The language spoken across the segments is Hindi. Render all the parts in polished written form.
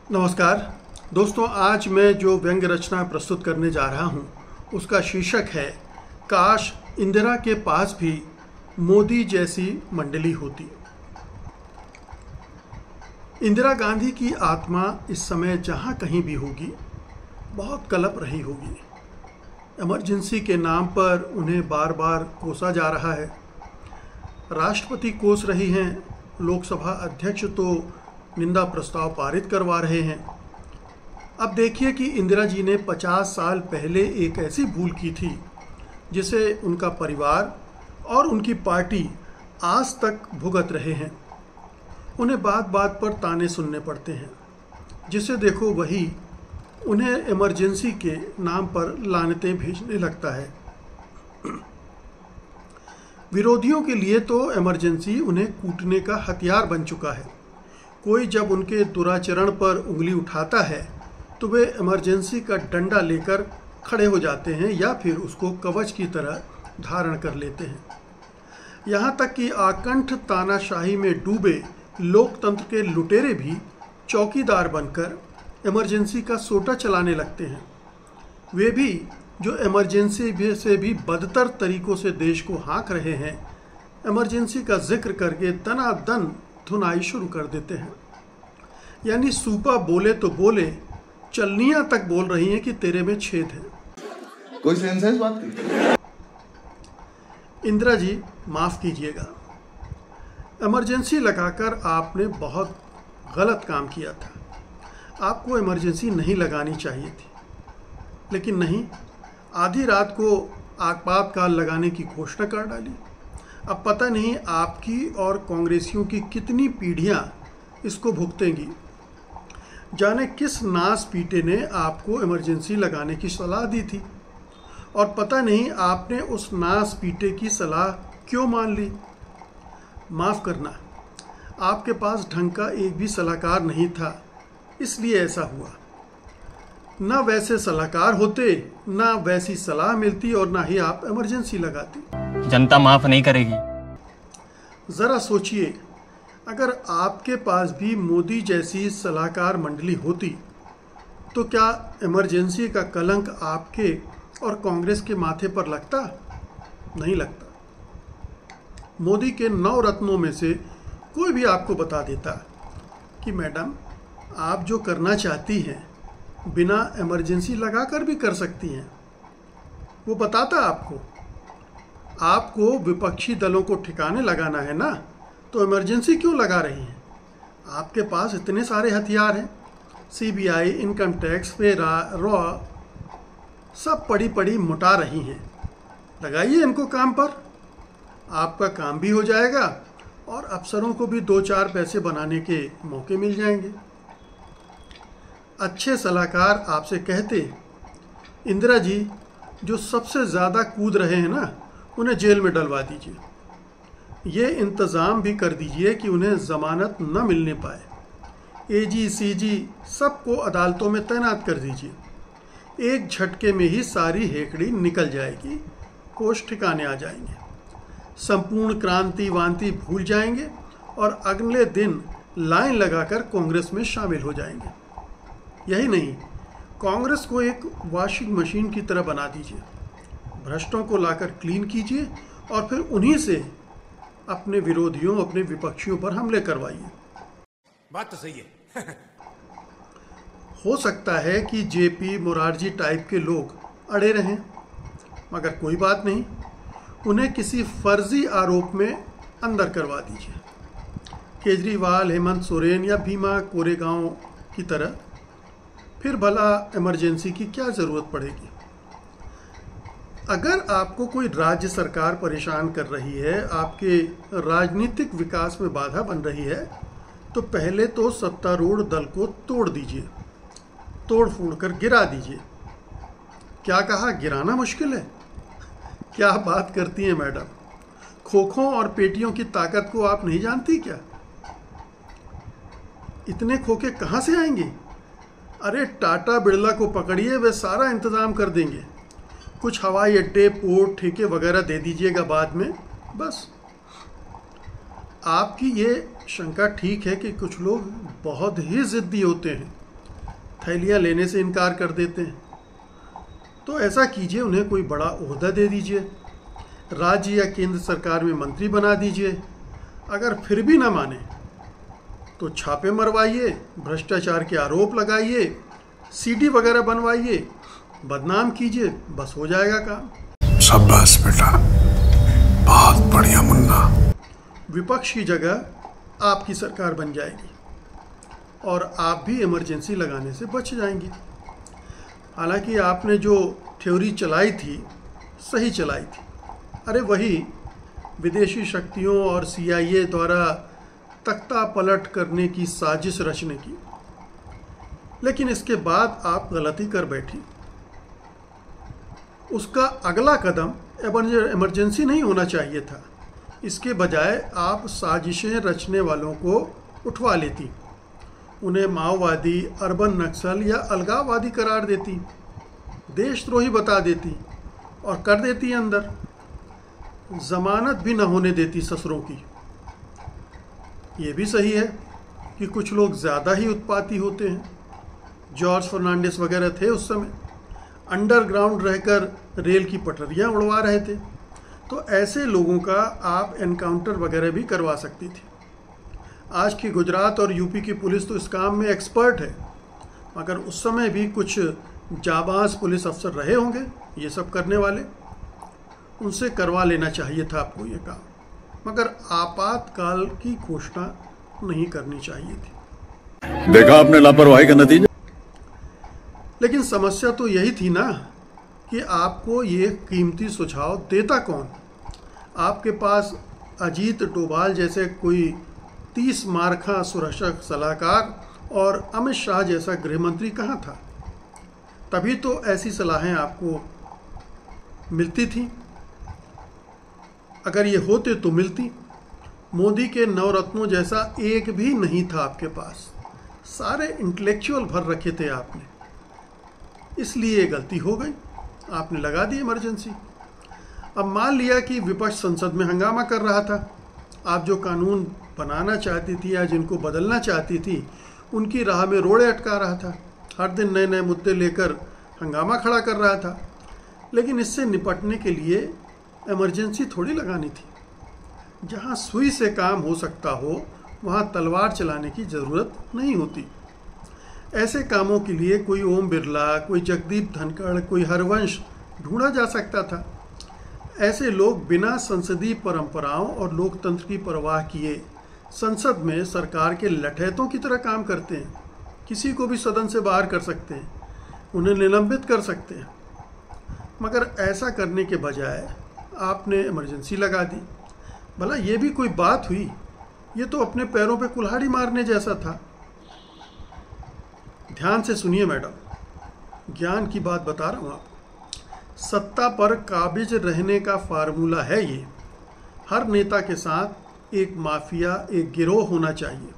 नमस्कार दोस्तों, आज मैं जो व्यंग रचना प्रस्तुत करने जा रहा हूं उसका शीर्षक है काश इंदिरा के पास भी मोदी जैसी मंडली होती। इंदिरा गांधी की आत्मा इस समय जहां कहीं भी होगी बहुत कलप रही होगी। इमरजेंसी के नाम पर उन्हें बार बार कोसा जा रहा है। राष्ट्रपति कोस रही हैं, लोकसभा अध्यक्ष तो निंदा प्रस्ताव पारित करवा रहे हैं। अब देखिए कि इंदिरा जी ने 50 साल पहले एक ऐसी भूल की थी जिसे उनका परिवार और उनकी पार्टी आज तक भुगत रहे हैं। उन्हें बात बात पर ताने सुनने पड़ते हैं। जिसे देखो वही उन्हें इमरजेंसी के नाम पर लानतें भेजने लगता है। विरोधियों के लिए तो इमरजेंसी उन्हें कूटने का हथियार बन चुका है। कोई जब उनके दुराचरण पर उंगली उठाता है तो वे इमरजेंसी का डंडा लेकर खड़े हो जाते हैं या फिर उसको कवच की तरह धारण कर लेते हैं। यहाँ तक कि आकंठ तानाशाही में डूबे लोकतंत्र के लुटेरे भी चौकीदार बनकर इमरजेंसी का सोटा चलाने लगते हैं। वे भी जो इमरजेंसी से भी बदतर तरीकों से देश को हाँक रहे हैं, इमरजेंसी का जिक्र करके दनादन धुनाई शुरू कर देते हैं। यानी सूपा बोले तो बोले, चलनियां तक बोल रही हैं कि तेरे में छेद है। कोई सेंस है इस बात की? इंदिरा जी माफ कीजिएगा, इमरजेंसी लगाकर आपने बहुत गलत काम किया था। आपको इमरजेंसी नहीं लगानी चाहिए थी, लेकिन नहीं, आधी रात को आपातकाल लगाने की घोषणा कर डाली। अब पता नहीं आपकी और कांग्रेसियों की कितनी पीढ़ियां इसको भुगतेंगी। जाने किस नास पीटे ने आपको इमरजेंसी लगाने की सलाह दी थी और पता नहीं आपने उस नास पीटे की सलाह क्यों मान ली। माफ़ करना, आपके पास ढंग का एक भी सलाहकार नहीं था, इसलिए ऐसा हुआ। ना वैसे सलाहकार होते, ना वैसी सलाह मिलती और ना ही आप इमरजेंसी लगाती। जनता माफ नहीं करेगी। जरा सोचिए, अगर आपके पास भी मोदी जैसी सलाहकार मंडली होती तो क्या इमरजेंसी का कलंक आपके और कांग्रेस के माथे पर लगता? नहीं लगता। मोदी के 9 रत्नों में से कोई भी आपको बता देता कि मैडम, आप जो करना चाहती हैं बिना इमरजेंसी लगाकर भी कर सकती हैं। वो बताता आपको विपक्षी दलों को ठिकाने लगाना है ना, तो इमरजेंसी क्यों लगा रही हैं? आपके पास इतने सारे हथियार हैं, सीबीआई, इनकम टैक्स, रॉ, सब पड़ी पड़ी मुटा रही हैं। लगाइए इनको काम पर, आपका काम भी हो जाएगा और अफसरों को भी 2-4 पैसे बनाने के मौके मिल जाएंगे। अच्छे सलाहकार आपसे कहते, इंदिरा जी जो सबसे ज़्यादा कूद रहे हैं ना, उन्हें जेल में डलवा दीजिए। ये इंतज़ाम भी कर दीजिए कि उन्हें ज़मानत न मिलने पाए। एजी, सीजी सबको अदालतों में तैनात कर दीजिए। एक झटके में ही सारी हेकड़ी निकल जाएगी, होश ठिकाने आ जाएंगे, संपूर्ण क्रांति वांति भूल जाएंगे और अगले दिन लाइन लगाकर कांग्रेस में शामिल हो जाएंगे। यही नहीं, कांग्रेस को एक वॉशिंग मशीन की तरह बना दीजिए। भ्रष्टों को लाकर क्लीन कीजिए और फिर उन्हीं से अपने विरोधियों, अपने विपक्षियों पर हमले करवाइए। बात तो सही है। हो सकता है कि जेपी मोरारजी टाइप के लोग अड़े रहें, मगर कोई बात नहीं, उन्हें किसी फर्जी आरोप में अंदर करवा दीजिए। केजरीवाल, हेमंत सोरेन या भीमा कोरेगांव की तरह। फिर भला इमरजेंसी की क्या ज़रूरत पड़ेगी? अगर आपको कोई राज्य सरकार परेशान कर रही है, आपके राजनीतिक विकास में बाधा बन रही है, तो पहले तो सत्तारूढ़ दल को तोड़ दीजिए, तोड़ फोड़ कर गिरा दीजिए। क्या कहा, गिराना मुश्किल है? क्या बात करती हैं मैडम, खोखों और पेटियों की ताकत को आप नहीं जानती क्या? इतने खोखे कहाँ से आएंगे? अरे टाटा बिरला को पकड़िए, वे सारा इंतज़ाम कर देंगे। कुछ हवाई अड्डे, पोर्ट, ठेके वगैरह दे दीजिएगा बाद में, बस। आपकी ये शंका ठीक है कि कुछ लोग बहुत ही ज़िद्दी होते हैं, थैलियाँ लेने से इनकार कर देते हैं। तो ऐसा कीजिए, उन्हें कोई बड़ा ओहदा दे दीजिए, राज्य या केंद्र सरकार में मंत्री बना दीजिए। अगर फिर भी ना माने तो छापे मरवाइए, भ्रष्टाचार के आरोप लगाइए, सीडी वगैरह बनवाइए, बदनाम कीजिए, बस हो जाएगा काम। शाबाश बेटा, बहुत बढ़िया मुन्ना। विपक्ष की जगह आपकी सरकार बन जाएगी और आप भी इमरजेंसी लगाने से बच जाएंगे। हालांकि आपने जो थ्योरी चलाई थी सही चलाई थी। अरे वही विदेशी शक्तियों और CIA द्वारा तख्ता पलट करने की साजिश रचने की, लेकिन इसके बाद आप गलती कर बैठी। उसका अगला कदम इमरजेंसी नहीं होना चाहिए था। इसके बजाय आप साजिशें रचने वालों को उठवा लेती, उन्हें माओवादी, अर्बन नक्सल या अलगाववादी करार देती, देशद्रोही बता देती और कर देती अंदर। जमानत भी न होने देती ससुरों की। ये भी सही है कि कुछ लोग ज़्यादा ही उत्पाती होते हैं। जॉर्ज फर्नांडिस वगैरह थे उस समय, अंडरग्राउंड रहकर रेल की पटरियां उड़वा रहे थे। तो ऐसे लोगों का आप एनकाउंटर वगैरह भी करवा सकती थी। आज की गुजरात और यूपी की पुलिस तो इस काम में एक्सपर्ट है, मगर उस समय भी कुछ जाबाज पुलिस अफसर रहे होंगे ये सब करने वाले, उनसे करवा लेना चाहिए था आपको ये काम। मगर आपातकाल की घोषणा नहीं करनी चाहिए थी। देखा आपने लापरवाही का नतीजा। लेकिन समस्या तो यही थी ना कि आपको ये कीमती सुझाव देता कौन। आपके पास अजीत डोभाल जैसे कोई 30 मार्खा सुरक्षा सलाहकार और अमित शाह जैसा गृहमंत्री कहाँ था। तभी तो ऐसी सलाहें आपको मिलती थी। अगर ये होते तो मिलती। मोदी के नवरत्नों जैसा एक भी नहीं था आपके पास। सारे इंटेलेक्चुअल भर रखे थे आपने, इसलिए गलती हो गई, आपने लगा दी इमरजेंसी। अब मान लिया कि विपक्ष संसद में हंगामा कर रहा था। आप जो कानून बनाना चाहती थी या जिनको बदलना चाहती थी उनकी राह में रोड़े अटका रहा था। हर दिन नए नए मुद्दे लेकर हंगामा खड़ा कर रहा था। लेकिन इससे निपटने के लिए इमरजेंसी थोड़ी लगानी थी। जहाँ सुई से काम हो सकता हो वहाँ तलवार चलाने की ज़रूरत नहीं होती। ऐसे कामों के लिए कोई ओम बिरला, कोई जगदीप धनखड़, कोई हरवंश ढूंढा जा सकता था। ऐसे लोग बिना संसदीय परंपराओं और लोकतंत्र की परवाह किए संसद में सरकार के लठैतों की तरह काम करते हैं। किसी को भी सदन से बाहर कर सकते हैं, उन्हें निलंबित कर सकते हैं। मगर ऐसा करने के बजाय आपने इमरजेंसी लगा दी। भला ये भी कोई बात हुई? ये तो अपने पैरों पे कुल्हाड़ी मारने जैसा था। ध्यान से सुनिए मैडम, ज्ञान की बात बता रहा हूँ आपको। सत्ता पर काबिज रहने का फार्मूला है ये। हर नेता के साथ एक माफिया, एक गिरोह होना चाहिए।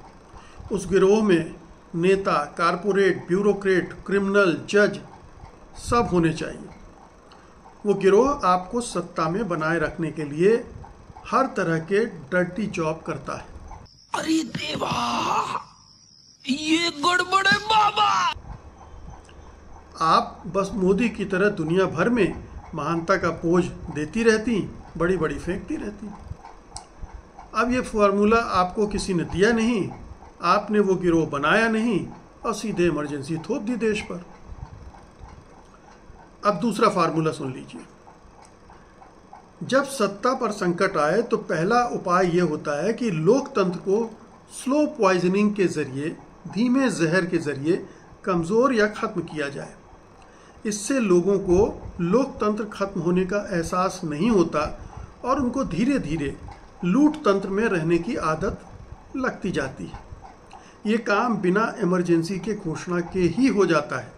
उस गिरोह में नेता, कारपोरेट, ब्यूरोक्रेट, क्रिमिनल, जज सब होने चाहिए। वो गिरोह आपको सत्ता में बनाए रखने के लिए हर तरह के डर्टी जॉब करता है। अरे देवा, ये गड़बड़ है बाबा। आप बस मोदी की तरह दुनिया भर में महानता का पोज देती रहती, बड़ी बड़ी फेंकती रहती। अब ये फार्मूला आपको किसी ने दिया नहीं, आपने वो गिरोह बनाया नहीं और सीधे इमरजेंसी थोप दी देश पर। अब दूसरा फार्मूला सुन लीजिए। जब सत्ता पर संकट आए तो पहला उपाय ये होता है कि लोकतंत्र को स्लो पॉइजनिंग के जरिए, धीमे जहर के जरिए कमज़ोर या ख़त्म किया जाए। इससे लोगों को लोकतंत्र खत्म होने का एहसास नहीं होता और उनको धीरे धीरे लूट तंत्र में रहने की आदत लगती जाती है। ये काम बिना इमरजेंसी के घोषणा के ही हो जाता है,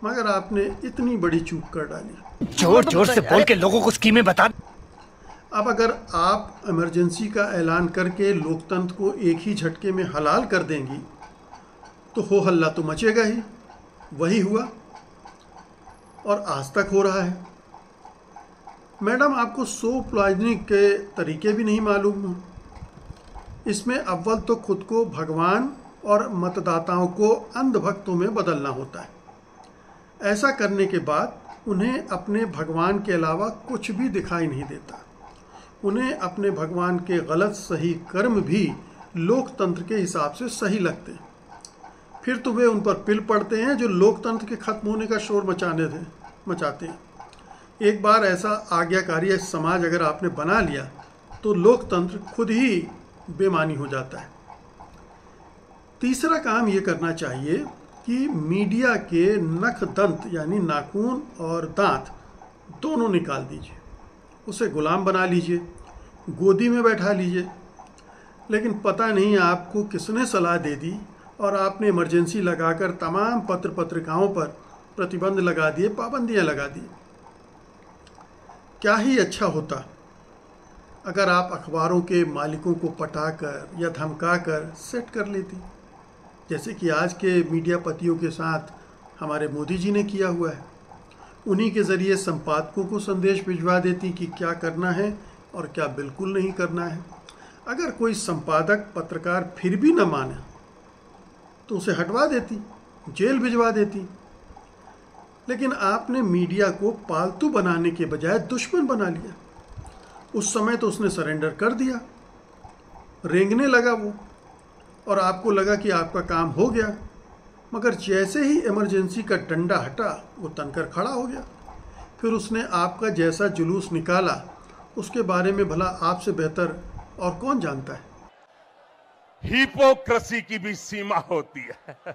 मगर आपने इतनी बड़ी चूक कर डाली। जोर जोर से बोल के लोगों को स्कीमें बता। अब अगर आप इमरजेंसी का ऐलान करके लोकतंत्र को एक ही झटके में हलाल कर देंगी तो हो हल्ला तो मचेगा ही। वही हुआ और आज तक हो रहा है। मैडम, आपको सो पॉइजनिंग के तरीके भी नहीं मालूम हो। इसमें अव्वल तो खुद को भगवान और मतदाताओं को अंधभक्तों में बदलना होता है। ऐसा करने के बाद उन्हें अपने भगवान के अलावा कुछ भी दिखाई नहीं देता। उन्हें अपने भगवान के गलत सही कर्म भी लोकतंत्र के हिसाब से सही लगते हैं। फिर तो वे उन पर पिल पड़ते हैं जो लोकतंत्र के खत्म होने का शोर मचाते हैं। एक बार ऐसा आज्ञाकारी समाज अगर आपने बना लिया तो लोकतंत्र खुद ही बेमानी हो जाता है। तीसरा काम ये करना चाहिए कि मीडिया के नख दंत यानी नाखून और दांत दोनों निकाल दीजिए, उसे गुलाम बना लीजिए, गोदी में बैठा लीजिए। लेकिन पता नहीं आपको किसने सलाह दे दी और आपने इमरजेंसी लगाकर तमाम पत्र पत्रिकाओं पर प्रतिबंध लगा दिए, पाबंदियां लगा दी। क्या ही अच्छा होता अगर आप अखबारों के मालिकों को पटाकर या धमकाकर सेट कर लेती, जैसे कि आज के मीडिया पतियों के साथ हमारे मोदी जी ने किया हुआ है। उन्हीं के ज़रिए संपादकों को संदेश भिजवा देती कि क्या करना है और क्या बिल्कुल नहीं करना है। अगर कोई संपादक पत्रकार फिर भी न माने तो उसे हटवा देती, जेल भिजवा देती। लेकिन आपने मीडिया को पालतू बनाने के बजाय दुश्मन बना लिया। उस समय तो उसने सरेंडर कर दिया, रेंगने लगा वो, और आपको लगा कि आपका काम हो गया। मगर जैसे ही इमरजेंसी का डंडा हटा वो तनकर खड़ा हो गया। फिर उसने आपका जैसा जुलूस निकाला उसके बारे में भला आपसे बेहतर और कौन जानता है। हिपोक्रेसी की भी सीमा होती है।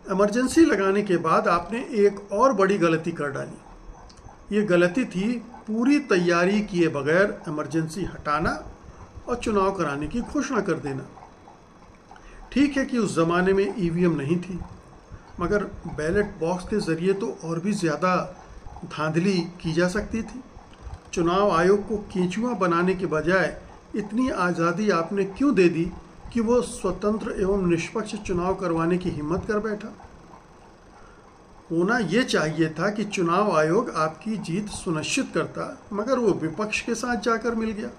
इमरजेंसी लगाने के बाद आपने एक और बड़ी गलती कर डाली। ये गलती थी पूरी तैयारी किए बगैर इमरजेंसी हटाना और चुनाव कराने की घोषणा कर देना। ठीक है कि उस ज़माने में ईवीएम नहीं थी, मगर बैलेट बॉक्स के ज़रिए तो और भी ज़्यादा धांधली की जा सकती थी। चुनाव आयोग को केंचुआ बनाने के बजाय इतनी आज़ादी आपने क्यों दे दी कि वो स्वतंत्र एवं निष्पक्ष चुनाव करवाने की हिम्मत कर बैठा। होना ये चाहिए था कि चुनाव आयोग आपकी जीत सुनिश्चित करता, मगर वो विपक्ष के साथ जाकर मिल गया।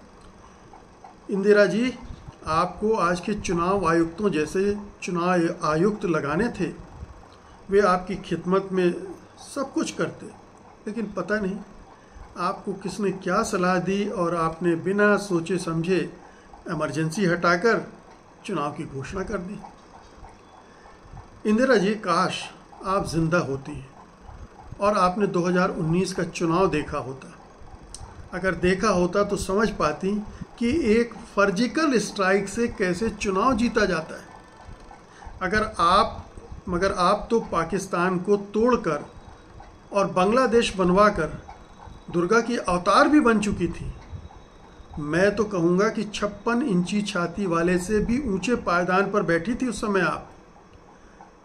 इंदिरा जी, आपको आज के चुनाव आयुक्तों जैसे चुनाव आयुक्त लगाने थे। वे आपकी खिदमत में सब कुछ करते, लेकिन पता नहीं आपको किसने क्या सलाह दी और आपने बिना सोचे समझे इमरजेंसी हटाकर चुनाव की घोषणा कर दी। इंदिरा जी, काश आप जिंदा होती और आपने 2019 का चुनाव देखा होता। अगर देखा होता तो समझ पाती कि एक सर्जिकल स्ट्राइक से कैसे चुनाव जीता जाता है। मगर आप तो पाकिस्तान को तोड़कर और बांग्लादेश बनवाकर दुर्गा की अवतार भी बन चुकी थी। मैं तो कहूँगा कि 56 इंची छाती वाले से भी ऊंचे पायदान पर बैठी थी उस समय आप।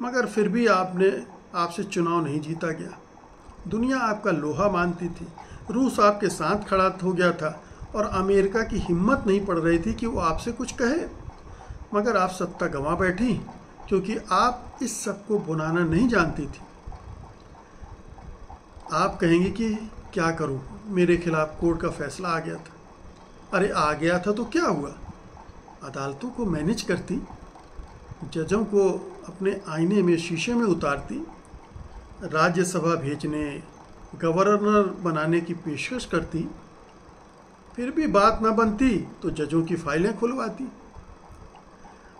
मगर फिर भी आपसे चुनाव नहीं जीता गया। दुनिया आपका लोहा मानती थी, रूस आपके साथ खड़ा हो गया था और अमेरिका की हिम्मत नहीं पड़ रही थी कि वो आपसे कुछ कहे। मगर आप सत्ता गंवा बैठी क्योंकि आप इस सब को बुनाना नहीं जानती थी। आप कहेंगे कि क्या करूं, मेरे खिलाफ कोर्ट का फैसला आ गया था। अरे आ गया था तो क्या हुआ, अदालतों को मैनेज करती, जजों को अपने आईने में शीशे में उतारती, राज्यसभा भेजने, गवर्नर बनाने की पेशकश करती। फिर भी बात न बनती तो जजों की फाइलें खुलवाती।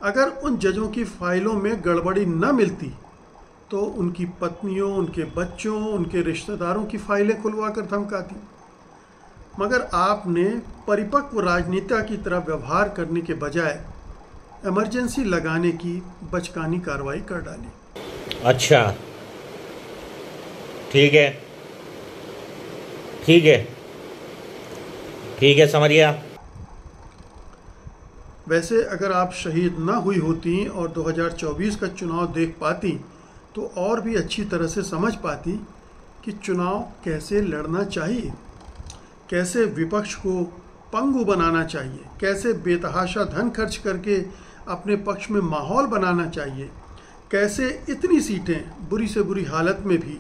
अगर उन जजों की फाइलों में गड़बड़ी न मिलती तो उनकी पत्नियों, उनके बच्चों, उनके रिश्तेदारों की फाइलें खुलवा कर धमकाती। मगर आपने परिपक्व राजनेता की तरह व्यवहार करने के बजाय इमरजेंसी लगाने की बचकानी कार्रवाई कर डाली। अच्छा, ठीक है ठीक है ठीक है, समझ गया। वैसे अगर आप शहीद न हुई होती और 2024 का चुनाव देख पाती तो और भी अच्छी तरह से समझ पाती कि चुनाव कैसे लड़ना चाहिए, कैसे विपक्ष को पंगु बनाना चाहिए, कैसे बेतहाशा धन खर्च करके अपने पक्ष में माहौल बनाना चाहिए, कैसे इतनी सीटें बुरी से बुरी हालत में भी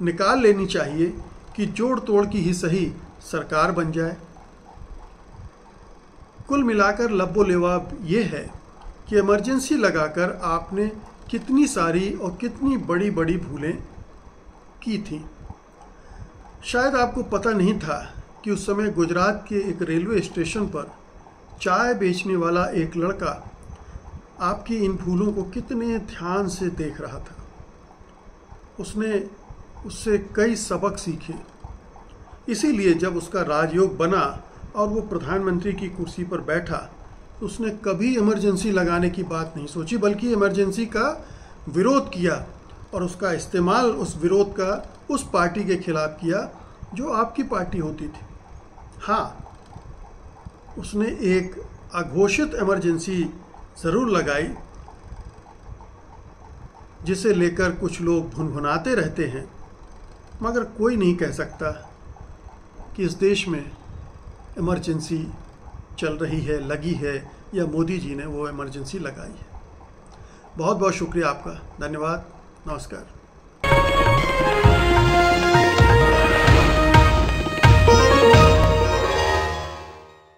निकाल लेनी चाहिए कि जोड़ तोड़ की ही सही सरकार बन जाए। कुल मिलाकर लब्बो लेवाब ये है कि इमरजेंसी लगाकर आपने कितनी सारी और कितनी बड़ी बड़ी भूलें की थीं। शायद आपको पता नहीं था कि उस समय गुजरात के एक रेलवे स्टेशन पर चाय बेचने वाला एक लड़का आपकी इन भूलों को कितने ध्यान से देख रहा था। उसने उससे कई सबक सीखे। इसीलिए जब उसका राजयोग बना और वो प्रधानमंत्री की कुर्सी पर बैठा तो उसने कभी इमरजेंसी लगाने की बात नहीं सोची, बल्कि इमरजेंसी का विरोध किया और उसका इस्तेमाल उस विरोध का उस पार्टी के खिलाफ किया जो आपकी पार्टी होती थी। हाँ, उसने एक अघोषित इमरजेंसी ज़रूर लगाई जिसे लेकर कुछ लोग भुनभुनाते रहते हैं, मगर कोई नहीं कह सकता कि इस देश में इमरजेंसी चल रही है, लगी है, या मोदी जी ने वो इमरजेंसी लगाई है। बहुत बहुत शुक्रिया आपका, धन्यवाद, नमस्कार।